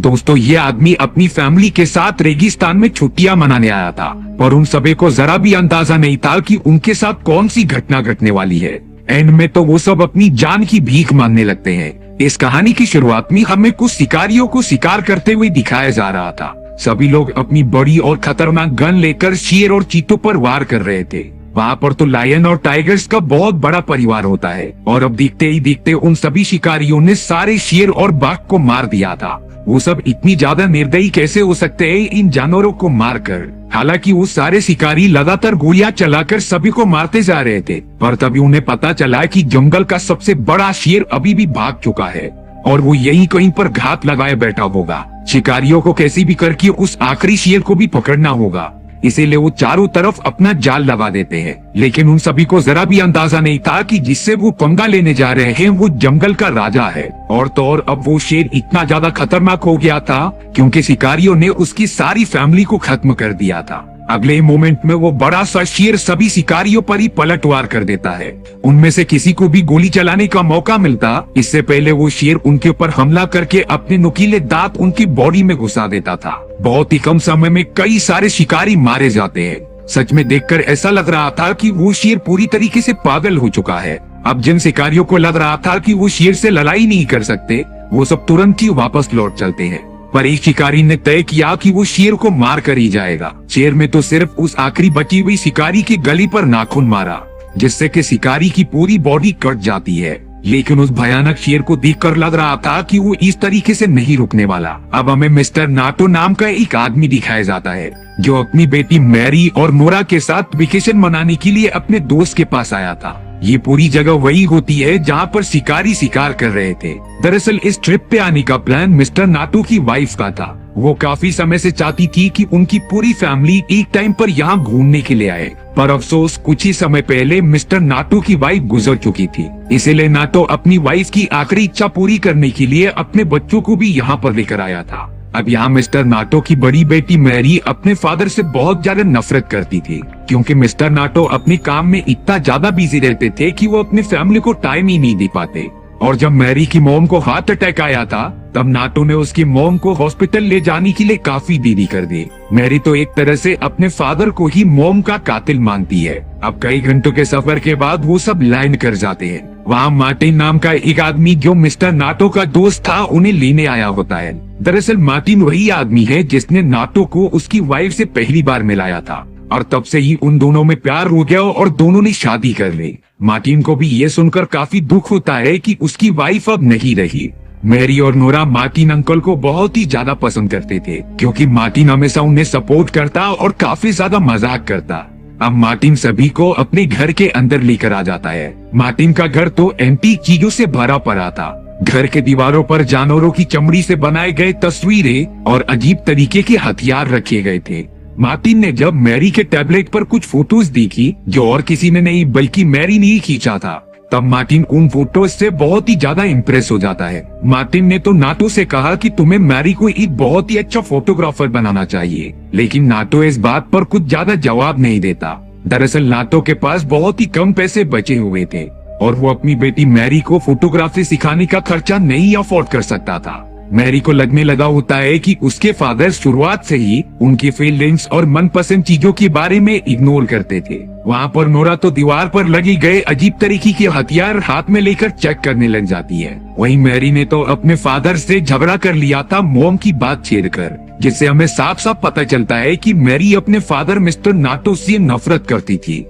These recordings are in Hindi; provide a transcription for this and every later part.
दोस्तों, ये आदमी अपनी फैमिली के साथ रेगिस्तान में छुट्टियां मनाने आया था, पर उन सभी को जरा भी अंदाजा नहीं था कि उनके साथ कौन सी घटना घटने वाली है। एंड में तो वो सब अपनी जान की भीख मांगने लगते हैं। इस कहानी की शुरुआत में हमें कुछ शिकारियों को शिकार करते हुए दिखाया जा रहा था। सभी लोग अपनी बड़ी और खतरनाक गन लेकर शेर और चीतों पर वार कर रहे थे। वहाँ पर तो लायन और टाइगर्स का बहुत बड़ा परिवार होता है, और अब दिखते ही दिखते उन सभी शिकारियों ने सारे शेर और बाघ को मार दिया था। वो सब इतनी ज्यादा निर्दयी कैसे हो सकते हैं इन जानवरों को मारकर। हालांकि वो सारे शिकारी लगातार गोलियां चलाकर सभी को मारते जा रहे थे, पर तभी उन्हें पता चला कि जंगल का सबसे बड़ा शेर अभी भी भाग चुका है और वो यहीं कहीं पर घात लगाए बैठा होगा। शिकारियों को कैसे भी करके उस आखिरी शेर को भी पकड़ना होगा, इसीलिए वो चारों तरफ अपना जाल लगा देते हैं। लेकिन उन सभी को जरा भी अंदाजा नहीं था कि जिससे वो पंगा लेने जा रहे हैं वो जंगल का राजा है। और तो और अब वो शेर इतना ज्यादा खतरनाक हो गया था क्योंकि शिकारियों ने उसकी सारी फैमिली को खत्म कर दिया था। अगले ही मोमेंट में वो बड़ा सा शेर सभी शिकारियों पर ही पलटवार कर देता है। उनमें से किसी को भी गोली चलाने का मौका मिलता, इससे पहले वो शेर उनके ऊपर हमला करके अपने नुकीले दांत उनकी बॉडी में घुसा देता था। बहुत ही कम समय में कई सारे शिकारी मारे जाते हैं। सच में देखकर ऐसा लग रहा था कि वो शेर पूरी तरीके से पागल हो चुका है। अब जिन शिकारियों को लग रहा था कि वो शेर से लड़ाई नहीं कर सकते, वो सब तुरंत ही वापस लौट चलते हैं। पर एक शिकारी ने तय किया कि वो शेर को मार कर ही जाएगा। शेर में तो सिर्फ उस आखिरी बची हुई शिकारी की गली पर नाखून मारा, जिससे कि शिकारी की पूरी बॉडी कट जाती है। लेकिन उस भयानक शेर को देखकर लग रहा था कि वो इस तरीके से नहीं रुकने वाला। अब हमें मिस्टर नाटो नाम का एक आदमी दिखाया जाता है, जो अपनी बेटी मैरी और नोरा के साथ वेकेशन मनाने के लिए अपने दोस्त के पास आया था। ये पूरी जगह वही होती है जहाँ पर शिकारी शिकार कर रहे थे। दरअसल इस ट्रिप पे आने का प्लान मिस्टर नाटो की वाइफ का था। वो काफी समय से चाहती थी कि उनकी पूरी फैमिली एक टाइम पर यहाँ घूमने के लिए आए, पर अफसोस कुछ ही समय पहले मिस्टर नाटो की वाइफ गुजर चुकी थी। इसीलिए नाटो अपनी वाइफ की आखिरी इच्छा पूरी करने के लिए अपने बच्चों को भी यहाँ पर लेकर आया था। अब यहाँ मिस्टर नाटो की बड़ी बेटी मैरी अपने फादर से बहुत ज्यादा नफरत करती थी, क्योंकि मिस्टर नाटो अपने काम में इतना ज्यादा बिजी रहते थे कि वो अपनी फैमिली को टाइम ही नहीं दे पाते। और जब मैरी की मॉम को हार्ट अटैक आया था, तब नाटो ने उसकी मॉम को हॉस्पिटल ले जाने के लिए काफी देरी कर दी। मैरी तो एक तरह से अपने फादर को ही मॉम का कातिल मानती है। अब कई घंटों के सफर के बाद वो सब लैंड कर जाते हैं। वहाँ मार्टिन नाम का एक आदमी, जो मिस्टर नाटो का दोस्त था, उन्हें लेने आया होता है। दरअसल मार्टिन वही आदमी है जिसने नाटो को उसकी वाइफ से पहली बार मिलाया था, और तब से ही उन दोनों में प्यार हो गया और दोनों ने शादी कर ली। मार्टिन को भी ये सुनकर काफी दुख होता है कि उसकी वाइफ अब नहीं रही। मैरी और नोरा मार्टिन अंकल को बहुत ही ज्यादा पसंद करते थे, क्योंकि मार्टिन हमेशा उन्हें सपोर्ट करता और काफी ज्यादा मजाक करता। अब मार्टिन सभी को अपने घर के अंदर लेकर आ जाता है। मार्टिन का घर तो एंटीक चीजों से भरा पड़ा था। घर के दीवारों पर जानवरों की चमड़ी से बनाए गए तस्वीरें और अजीब तरीके के हथियार रखे गए थे। मार्टिन ने जब मैरी के टैबलेट पर कुछ फोटोज देखी, जो और किसी ने नहीं बल्कि मैरी ने ही खींचा था, तब मार्टिन उन फोटोज से बहुत ही ज्यादा इम्प्रेस हो जाता है। मार्टिन ने तो नाटो से कहा कि तुम्हें मैरी को एक बहुत ही अच्छा फोटोग्राफर बनाना चाहिए, लेकिन नाटो इस बात पर कुछ ज्यादा जवाब नहीं देता। दरअसल नाटो के पास बहुत ही कम पैसे बचे हुए थे और वो अपनी बेटी मैरी को फोटोग्राफी सिखाने का खर्चा नहीं अफोर्ड कर सकता था। मैरी को लगने लगा होता है कि उसके फादर शुरुआत से ही उनकी फीलिंग्स और मनपसंद चीजों के बारे में इग्नोर करते थे। वहाँ पर नोरा तो दीवार पर लगी गए अजीब तरीके के हथियार हाथ में लेकर चेक करने लग जाती है। वहीं मैरी ने तो अपने फादर से झगड़ा कर लिया था मॉम की बात छेड़कर, जिससे हमें साफ साफ पता चलता है कि मैरी अपने फादर मिस्टर नाटो से नफरत करती थी।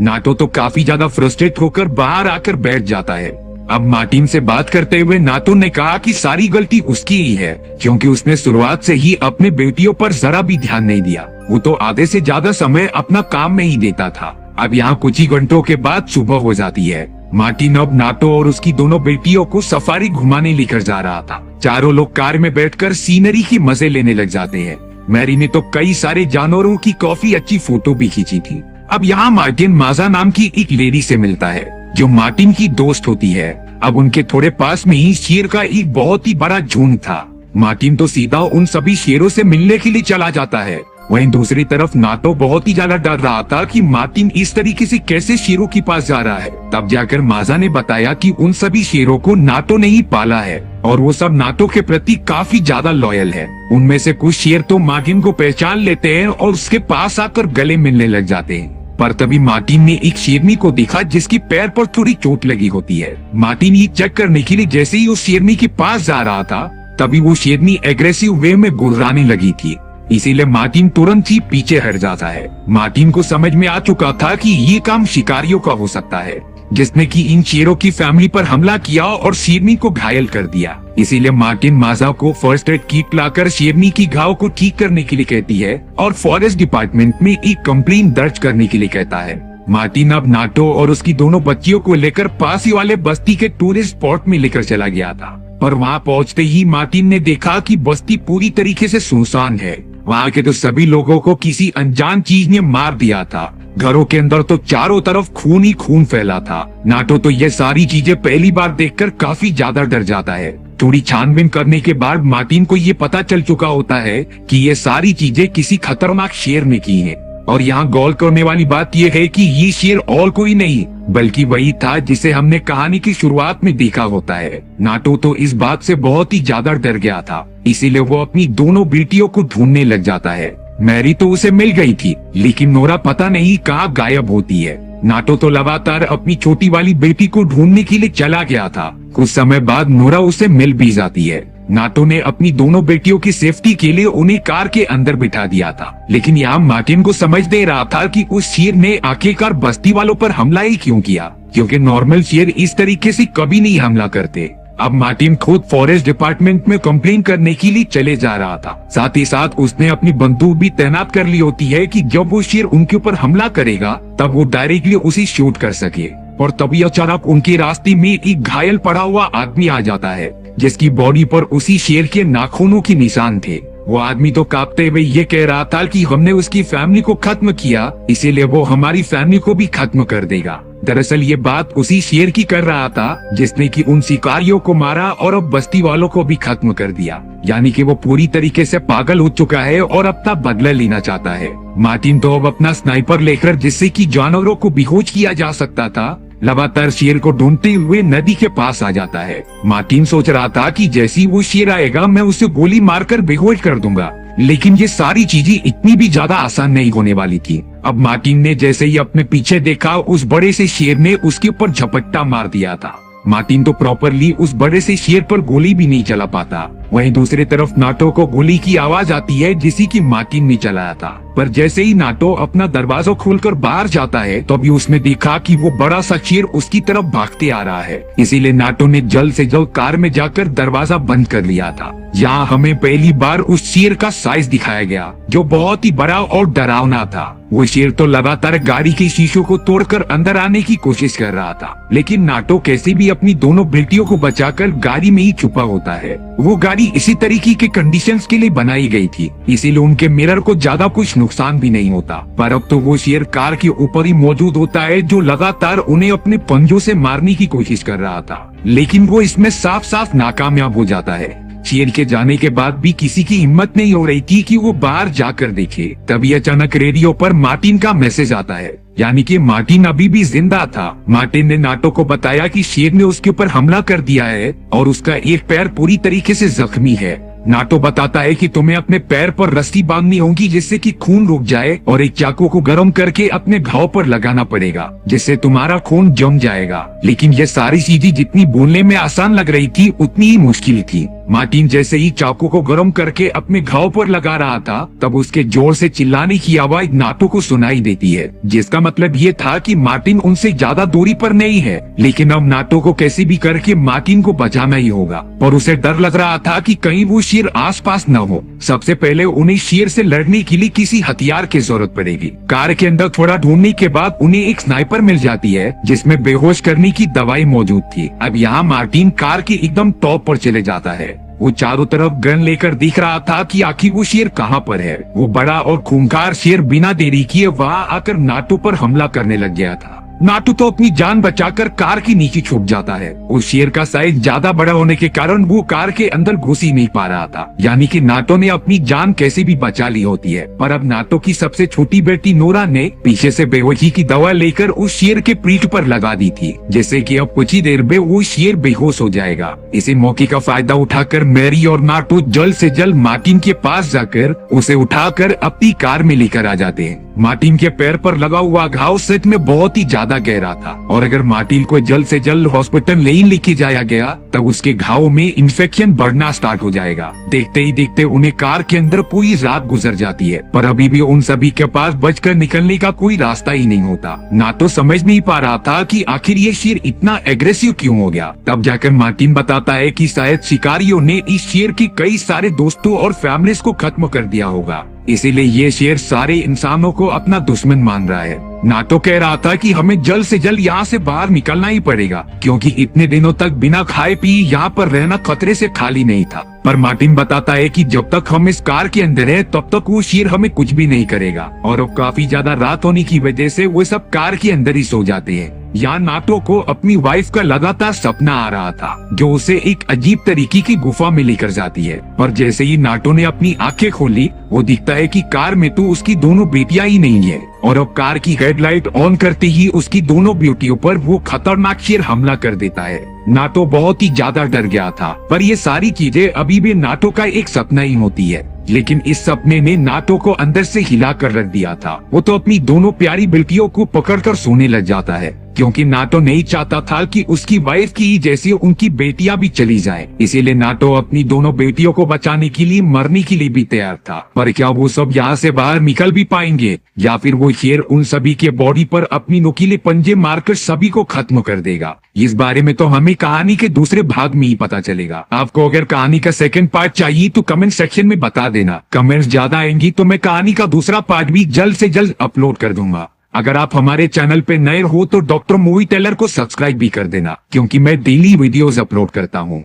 नाटो तो काफी ज्यादा फ्रस्ट्रेट होकर बाहर आकर बैठ जाता है। अब मार्टिन से बात करते हुए नाटो ने कहा कि सारी गलती उसकी ही है, क्योंकि उसने शुरुआत से ही अपने बेटियों पर जरा भी ध्यान नहीं दिया। वो तो आधे से ज्यादा समय अपना काम में ही देता था। अब यहाँ कुछ ही घंटों के बाद सुबह हो जाती है। मार्टिन अब नाटो और उसकी दोनों बेटियों को सफारी घुमाने लेकर जा रहा था। चारों लोग कार में बैठकर सीनरी की मजे लेने लग जाते हैं। मैरी ने तो कई सारे जानवरों की काफी अच्छी फोटो भी खींची थी। अब यहाँ मार्टिन माजा नाम की एक लेडी से मिलता है, जो मार्टिन की दोस्त होती है। अब उनके थोड़े पास में ही शेर का एक बहुत ही बड़ा झुंड था। मार्टिन तो सीधा उन सभी शेरों से मिलने के लिए चला जाता है, वहीं दूसरी तरफ नाटो बहुत ही ज्यादा डर रहा था कि मार्टिन इस तरीके से कैसे शेरों के पास जा रहा है। तब जाकर माजा ने बताया कि उन सभी शेरों को नाटो ने ही पाला है और वो सब नाटो के प्रति काफी ज्यादा लॉयल है। उनमें से कुछ शेर तो मार्टिन को पहचान लेते हैं और उसके पास आकर गले मिलने लग जाते हैं। पर तभी मार्टिन ने एक शेरनी को देखा जिसकी पैर पर थोड़ी चोट लगी होती है। मार्टिन ये चेक करने के लिए जैसे ही उस शेरनी के पास जा रहा था तभी वो शेरनी एग्रेसिव वे में गुर्राने लगी थी, इसीलिए मार्टिन तुरंत ही पीछे हट जाता है। मार्टिन को समझ में आ चुका था कि ये काम शिकारियों का हो सकता है जिसने कि इन शेरों की फैमिली पर हमला किया और शेरनी को घायल कर दिया। इसीलिए मार्टिन माजा को फर्स्ट एड किट लाकर शेरनी की घाव को ठीक करने के लिए कहती है और फॉरेस्ट डिपार्टमेंट में एक कंप्लेन दर्ज करने के लिए कहता है। मार्टिन अब नाटो और उसकी दोनों बच्चियों को लेकर पास ही वाले बस्ती के टूरिस्ट स्पॉट में लेकर चला गया था। पर वहाँ पहुँचते ही मार्टिन ने देखा कि बस्ती पूरी तरीके से सुनसान है। वहाँ के तो सभी लोगों को किसी अनजान चीज ने मार दिया था। घरों के अंदर तो चारों तरफ खून ही खून फैला था। नाटो तो ये सारी चीजें पहली बार देखकर काफी ज्यादा डर जाता है। थोड़ी छानबीन करने के बाद मार्टिन को ये पता चल चुका होता है कि ये सारी चीजें किसी खतरनाक शेर ने की हैं। और यहाँ गौर करने वाली बात यह है कि ये शेर और कोई नहीं बल्कि वही था जिसे हमने कहानी की शुरुआत में देखा होता है। नाटो तो इस बात से बहुत ही ज्यादा डर गया था, इसीलिए वो अपनी दोनों बेटियों को ढूंढने लग जाता है। मैरी तो उसे मिल गई थी लेकिन नोरा पता नहीं कहाँ गायब होती है। नाटो तो लगातार अपनी छोटी वाली बेटी को ढूंढने के लिए चला गया था। कुछ समय बाद नोरा उसे मिल भी जाती है। नाटो ने अपनी दोनों बेटियों की सेफ्टी के लिए उन्हें कार के अंदर बिठा दिया था, लेकिन यहाँ मार्टिन को समझ दे रहा था कि उस शेर ने आखिरकार बस्ती वालों पर हमला ही क्यों किया, क्योंकि नॉर्मल शेर इस तरीके से कभी नहीं हमला करते। अब मार्टिन खुद फॉरेस्ट डिपार्टमेंट में कंप्लेन करने के लिए चले जा रहा था। साथ ही साथ उसने अपनी बंदूक भी तैनात कर ली होती है कि जब वो शेर उनके ऊपर हमला करेगा तब वो डायरेक्टली उसे शूट कर सके। और तभी अचानक उनके रास्ते में एक घायल पड़ा हुआ आदमी आ जाता है जिसकी बॉडी पर उसी शेर के नाखूनों के निशान थे। वो आदमी तो कांपते हुए ये कह रहा था कि हमने उसकी फैमिली को खत्म किया, इसीलिए वो हमारी फैमिली को भी खत्म कर देगा। दरअसल ये बात उसी शेर की कर रहा था जिसने कि उन शिकारियों को मारा और अब बस्ती वालों को भी खत्म कर दिया। यानी कि वो पूरी तरीके से पागल हो चुका है और अपना बदला लेना चाहता है। मार्टिन तो अब अपना स्नाइपर लेकर, जिससे कि जानवरों को बेहोश किया जा सकता था, लगातार शेर को ढूंढते हुए नदी के पास आ जाता है। मार्टिन सोच रहा था कि जैसे ही वो शेर आएगा मैं उसे गोली मारकर बेहोश कर दूंगा, लेकिन ये सारी चीजें इतनी भी ज्यादा आसान नहीं होने वाली थी। अब मार्टिन ने जैसे ही अपने पीछे देखा उस बड़े से शेर ने उसके ऊपर झपट्टा मार दिया था। मार्टिन तो प्रॉपरली उस बड़े से शेर पर गोली भी नहीं चला पाता। वहीं दूसरी तरफ नाटो को गोली की आवाज आती है जिसी की मार्टिन ने चलाया था। पर जैसे ही नाटो अपना दरवाजा खोलकर बाहर जाता है तो अभी उसने देखा कि वो बड़ा सा शेर उसकी तरफ भागते आ रहा है। इसीलिए नाटो ने जल्द से जल्द कार में जाकर दरवाजा बंद कर लिया था। यहाँ हमें पहली बार उस शेर का साइज दिखाया गया जो बहुत ही बड़ा और डरावना था। वो शेर तो लगातार गाड़ी के शीशों को तोड़कर अंदर आने की कोशिश कर रहा था, लेकिन नाटो कैसे भी अपनी दोनों बेटियों को बचाकर गाड़ी में ही छुपा होता है। वो गाड़ी इसी तरीके के कंडीशंस के लिए बनाई गई थी, इसीलिए उनके मिरर को ज्यादा कुछ नुकसान भी नहीं होता। पर अब तो वो शेर कार के ऊपर ही मौजूद होता है जो लगातार उन्हें अपने पंजों से मारने की कोशिश कर रहा था, लेकिन वो इसमें साफ साफ नाकामयाब हो जाता है। शेर के जाने के बाद भी किसी की हिम्मत नहीं हो रही थी कि वो बाहर जाकर देखे। तभी अचानक रेडियो पर मार्टिन का मैसेज आता है, यानी कि मार्टिन अभी भी जिंदा था। मार्टिन ने नाटो को बताया कि शेर ने उसके ऊपर हमला कर दिया है और उसका एक पैर पूरी तरीके से जख्मी है। नाटो बताता है कि तुम्हें अपने पैर पर रस्सी बांधनी होगी जिससे कि खून रुक जाए और एक चाकू को गर्म करके अपने घाव पर लगाना पड़ेगा जिससे तुम्हारा खून जम जाएगा। लेकिन ये सारी चीजें जितनी बोलने में आसान लग रही थी उतनी ही मुश्किल थी। मार्टिन जैसे ही चाकू को गर्म करके अपने घाव पर लगा रहा था तब उसके जोर से चिल्लाने की आवाज नाटो को सुनाई देती है, जिसका मतलब ये था कि मार्टिन उनसे ज्यादा दूरी पर नहीं है। लेकिन अब नाटो को कैसे भी करके मार्टिन को बचाना ही होगा, पर उसे डर लग रहा था कि कहीं वो शेर आसपास न हो। सबसे पहले उन्हें शेर से लड़ने के लिए किसी हथियार की जरूरत पड़ेगी। कार के अंदर थोड़ा ढूंढने के बाद उन्हें एक स्नाइपर मिल जाती है जिसमें बेहोश करने की दवाई मौजूद थी। अब यहाँ मार्टिन कार के एकदम टॉप पर चले जाता है। वो चारों तरफ गन लेकर दिख रहा था कि आखिर वो शेर कहाँ पर है। वो बड़ा और खूंखार शेर बिना देरी किए वहाँ आकर नाटो पर हमला करने लग गया था। नाटो तो अपनी जान बचाकर कार के नीचे छुप जाता है। उस शेर का साइज ज्यादा बड़ा होने के कारण वो कार के अंदर घुस ही नहीं पा रहा था। यानी कि नाटो ने अपनी जान कैसे भी बचा ली होती है। पर अब नाटो की सबसे छोटी बेटी नोरा ने पीछे से बेहोशी की दवा लेकर उस शेर के पीठ पर लगा दी थी, जैसे कि अब कुछ ही देर में वो शेर बेहोश हो जाएगा। इसी मौके का फायदा उठाकर मैरी और नाटो जल्द से जल्द मार्टिन के पास जाकर उसे उठाकर अपनी कार में लेकर आ जाते हैं। मार्टिन के पैर पर लगा हुआ घाव सच में बहुत ही ज्यादा गहरा था और अगर मार्टिन को जल्द से जल्द हॉस्पिटल नहीं लेके जाया गया तब उसके घाव में इन्फेक्शन बढ़ना स्टार्ट हो जाएगा। देखते ही देखते उन्हें कार के अंदर पूरी रात गुजर जाती है, पर अभी भी उन सभी के पास बचकर निकलने का कोई रास्ता ही नहीं होता। ना तो समझ नहीं पा रहा था कि आखिर ये शेर इतना एग्रेसिव क्यों हो गया। तब जाकर मार्टिन बताता है कि शायद शिकारियों ने इस शेर के कई सारे दोस्तों और फैमिलीज को खत्म कर दिया होगा, इसीलिए ये शेर सारे इंसानों को अपना दुश्मन मान रहा है। नाटो कह रहा था कि हमें जल्द से जल्द यहाँ से बाहर निकलना ही पड़ेगा, क्योंकि इतने दिनों तक बिना खाए पी यहाँ पर रहना खतरे से खाली नहीं था। पर मार्टिन बताता है कि जब तक हम इस कार के अंदर हैं तब तक वो शेर हमें कुछ भी नहीं करेगा। और अब काफी ज्यादा रात होने की वजह से वो सब कार के अंदर ही सो जाते हैं। यहाँ नाटो को अपनी वाइफ का लगातार सपना आ रहा था, जो उसे एक अजीब तरीके की गुफा में लेकर जाती है। पर जैसे ही नाटो ने अपनी आंखें खोली, वो दिखता है कि कार में तो उसकी दोनों बेटियां ही नहीं है। और अब कार की हेडलाइट ऑन करते ही उसकी दोनों बेटियों पर वो खतरनाक शेर हमला कर देता है। नाटो बहुत ही ज्यादा डर गया था, पर ये सारी चीजें अभी भी नाटो का एक सपना ही होती है। लेकिन इस सपने ने नाटो को अंदर से हिला कर रख दिया था। वो तो अपनी दोनों प्यारी बेटियों को पकड़कर सोने लग जाता है, क्योंकि नाटो नहीं चाहता था कि उसकी वाइफ की जैसी उनकी बेटियां भी चली जाएं। इसीलिए नाटो अपनी दोनों बेटियों को बचाने के लिए मरने के लिए भी तैयार था। पर क्या वो सब यहाँ से बाहर निकल भी पाएंगे, या फिर वो शेर उन सभी के बॉडी पर अपनी नुकीले पंजे मारकर सभी को खत्म कर देगा? इस बारे में तो हमें कहानी के दूसरे भाग में ही पता चलेगा। आपको अगर कहानी का सेकंड पार्ट चाहिए तो कमेंट सेक्शन में बता देना। कमेंट्स ज्यादा आएंगी तो मैं कहानी का दूसरा पार्ट भी जल्द से जल्द अपलोड कर दूंगा। अगर आप हमारे चैनल पे नए हो तो डॉक्टर मूवी टेलर को सब्सक्राइब भी कर देना, क्योंकि मैं डेली वीडियोस अपलोड करता हूँ।